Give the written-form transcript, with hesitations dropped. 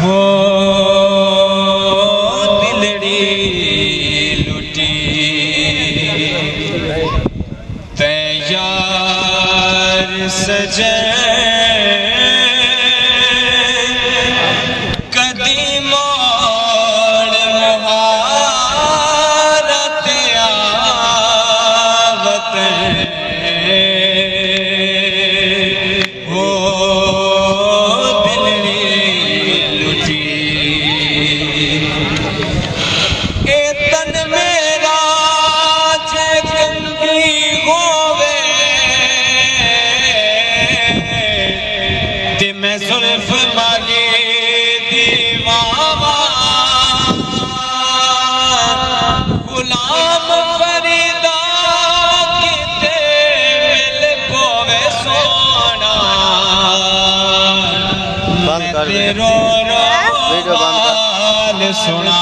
हो दिलड़ी लुटी तैयार सजे कदी मोड़ मुहारत आवत हो मैं जुल्फ मांगे दीवावा गुलाम फरीदा किते मिल कोवे सोना बंद कर रो रो सुना।